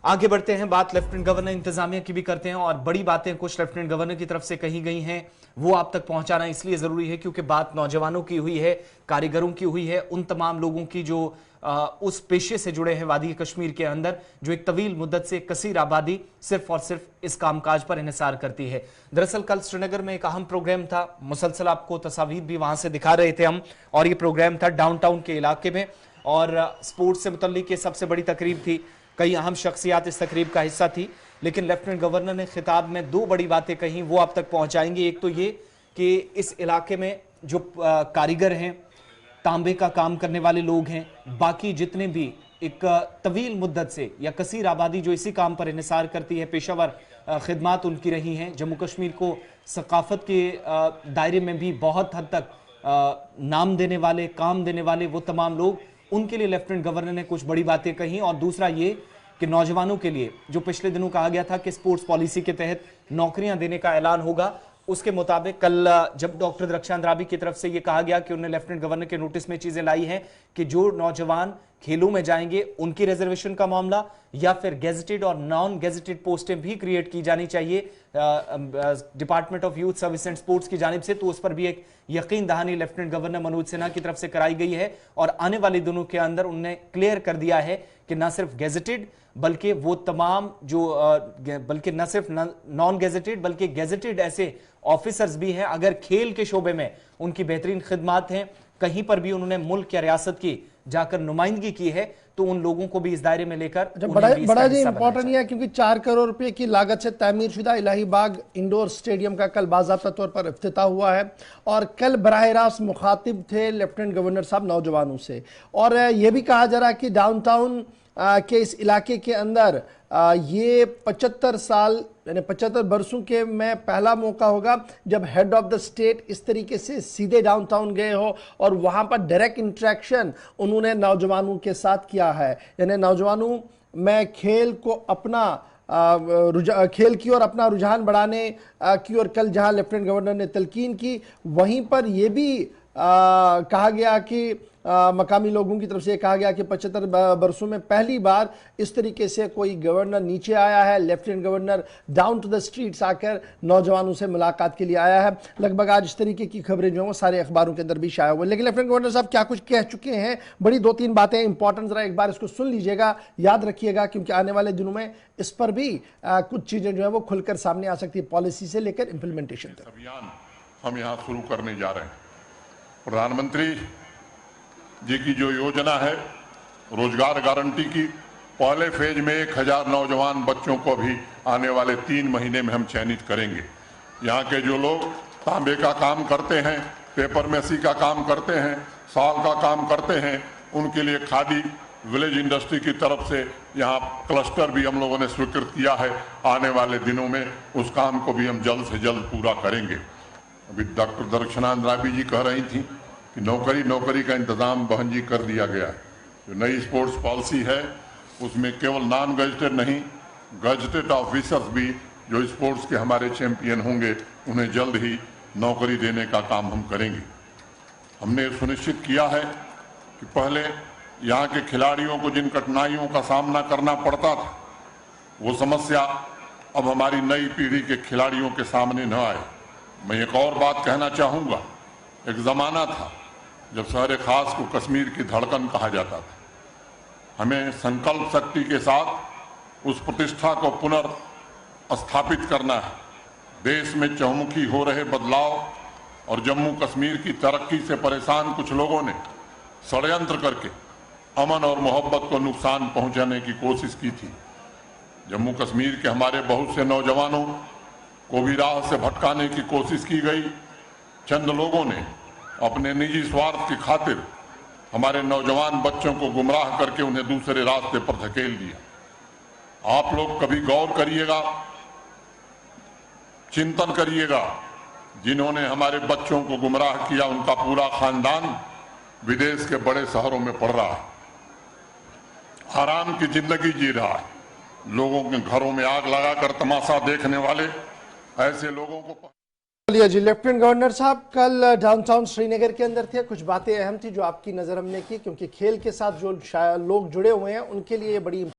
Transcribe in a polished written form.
आगे बढ़ते हैं, बात लेफ्टिनेंट गवर्नर इंतजामिया की भी करते हैं और बड़ी बातें कुछ लेफ्टिनेंट गवर्नर की तरफ से कही गई हैं, वो आप तक पहुंचाना इसलिए जरूरी है क्योंकि बात नौजवानों की हुई है, कारीगरों की हुई है, उन तमाम लोगों की जो उस पेशे से जुड़े हैं वादी कश्मीर के अंदर, जो एक तवील मुद्दत से कसीर आबादी सिर्फ और सिर्फ इस कामकाज पर इन्हिसार करती है। दरअसल कल श्रीनगर में एक अहम प्रोग्राम था, मुसलसल आपको तस्वीर भी वहां से दिखा रहे थे हम, और ये प्रोग्राम था डाउनटाउन के इलाके में और स्पोर्ट्स से मुतल्लिक ये सबसे बड़ी तकरीब थी। कई अहम शख्सियात इस तकरीब का हिस्सा थी, लेकिन लेफ्टिनेंट गवर्नर ने खिताब में दो बड़ी बातें कही, वो आप तक पहुंचाएंगे। एक तो ये कि इस इलाके में जो कारीगर हैं, तांबे का काम करने वाले लोग हैं, बाकी जितने भी एक तवील मुद्दत से या कसीर आबादी जो इसी काम पर इन्हिसार करती है, पेशावर खिदमात उनकी रही हैं, जम्मू कश्मीर को सकाफत के दायरे में भी बहुत हद तक नाम देने वाले, काम देने वाले वो तमाम लोग, उनके लिए लेफ्टिनेंट गवर्नर ने कुछ बड़ी बातें कही। और दूसरा ये कि नौजवानों के लिए जो पिछले दिनों कहा गया था कि स्पोर्ट्स पॉलिसी के तहत नौकरियां देने का ऐलान होगा, उसके मुताबिक कल जब डॉक्टर रक्षा अंद्राबी की तरफ से यह कहा गया कि उन्हें लेफ्टिनेंट गवर्नर के नोटिस में चीजें लाई हैं कि जो नौजवान खेलों में जाएंगे उनकी रिजर्वेशन का मामला या फिर गेजेटेड और नॉन गेजेटेड पोस्टें भी क्रिएट की जानी चाहिए department of youth service and sports की जानिब से, तो उस पर भी एक यकीन दहानी लेफ्टिनेंट गवर्नर मनोज सिन्हा की तरफ से कराई गई है। और आने वाले दिनों के अंदर उन्होंने क्लियर कर दिया है कि न सिर्फ गेजेटेड बल्कि वो तमाम जो बल्कि न सिर्फ नॉन गेजेटेड बल्कि गेजेटेड ऐसे ऑफिसर्स भी हैं, अगर खेल के शोबे में उनकी बेहतरीन खिदमात हैं, कहीं पर भी उन्होंने मुल्क या रियासत की जाकर नुमाइंदगी की है, तो उन लोगों को भी इस दायरे में लेकर बड़ा जी इंपॉर्टेंट यह है क्योंकि 4 करोड़ रुपए की लागत से तामीर शुदा इलाही बाग इंडोर स्टेडियम का कल बाज़ाब्ता तौर पर इफ्तिताह हुआ है और कल बराह रास्त मुखातिब थे लेफ्टिनेंट गवर्नर साहब नौजवानों से, और यह भी कहा जा रहा है कि डाउनटाउन के इस इलाके के अंदर ये 75 साल यानी 75 बरसों के में पहला मौका होगा जब हेड ऑफ द स्टेट इस तरीके से सीधे डाउनटाउन गए हो और वहां पर डायरेक्ट इंटरेक्शन उन्होंने नौजवानों के साथ किया है। यानी नौजवानों में खेल को अपना खेल की और अपना रुझान बढ़ाने की, और कल जहां लेफ्टिनेंट गवर्नर ने तलकीन की, वहीं पर यह भी कहा गया कि मकामी लोगों की तरफ से कहा गया कि 75 बरसों में पहली बार इस तरीके से कोई गवर्नर नीचे आया है, lieutenant governor down to the streets आकर नौजवानों से मुलाकात के लिए आया है। लगभग आज इस तरीके की खबरें जो हैं वो सारे अखबारों के अंदर भी शाया हुए, लेकिन लेफ्टिनेंट गवर्नर साहब क्या कुछ कह चुके हैं, बड़ी 2-3 बातें इंपॉर्टेंट, जरा एक बार इसको सुन लीजिएगा, याद रखिएगा, क्योंकि आने वाले दिनों में इस पर भी कुछ चीजें जो है वो खुलकर सामने आ सकती है, पॉलिसी से लेकर इंप्लीमेंटेशन तक। अभियान हम यहाँ शुरू करने जा रहे हैं। प्रधानमंत्री जी की जो योजना है रोजगार गारंटी की, पहले फेज में 1000 नौजवान बच्चों को भी आने वाले 3 महीने में हम चयनित करेंगे। यहाँ के जो लोग तांबे का काम करते हैं, पेपर मैसी का काम करते हैं, साल का काम करते हैं, उनके लिए खादी विलेज इंडस्ट्री की तरफ से यहाँ क्लस्टर भी हम लोगों ने स्वीकृत किया है। आने वाले दिनों में उस काम को भी हम जल्द से जल्द पूरा करेंगे। अभी डॉक्टर दरक्षणा अंद्राबी जी कह रही थी कि नौकरी का इंतजाम बहन जी कर दिया गया है। जो नई स्पोर्ट्स पॉलिसी है उसमें केवल नॉन गजेटेड नहीं, गजेटेड ऑफिसर्स भी जो स्पोर्ट्स के हमारे चैंपियन होंगे उन्हें जल्द ही नौकरी देने का काम हम करेंगे। हमने सुनिश्चित किया है कि पहले यहाँ के खिलाड़ियों को जिन कठिनाइयों का सामना करना पड़ता था, वो समस्या अब हमारी नई पीढ़ी के खिलाड़ियों के सामने न आए। मैं एक और बात कहना चाहूँगा, एक ज़माना था जब शहर खास को कश्मीर की धड़कन कहा जाता था। हमें संकल्प शक्ति के साथ उस प्रतिष्ठा को पुनर्स्थापित करना है। देश में चहुमुखी हो रहे बदलाव और जम्मू कश्मीर की तरक्की से परेशान कुछ लोगों ने षड्यंत्र करके अमन और मोहब्बत को नुकसान पहुंचाने की कोशिश की थी। जम्मू कश्मीर के हमारे बहुत से नौजवानों को भी राह से भटकाने की कोशिश की गई। चंद लोगों ने अपने निजी स्वार्थ की खातिर हमारे नौजवान बच्चों को गुमराह करके उन्हें दूसरे रास्ते पर धकेल दिया। आप लोग कभी गौर करिएगा, चिंतन करिएगा, जिन्होंने हमारे बच्चों को गुमराह किया उनका पूरा खानदान विदेश के बड़े शहरों में पड़ रहा है, आराम की जिंदगी जी रहा है। लोगों के घरों में आग लगाकर तमाशा देखने वाले ऐसे लोगों को। चलिए जी, लेफ्टिनेंट गवर्नर साहब कल डाउनटाउन श्रीनगर के अंदर थे, कुछ बातें अहम थी जो आपकी नजर हमने की, क्योंकि खेल के साथ जो लोग जुड़े हुए हैं उनके लिए बड़ी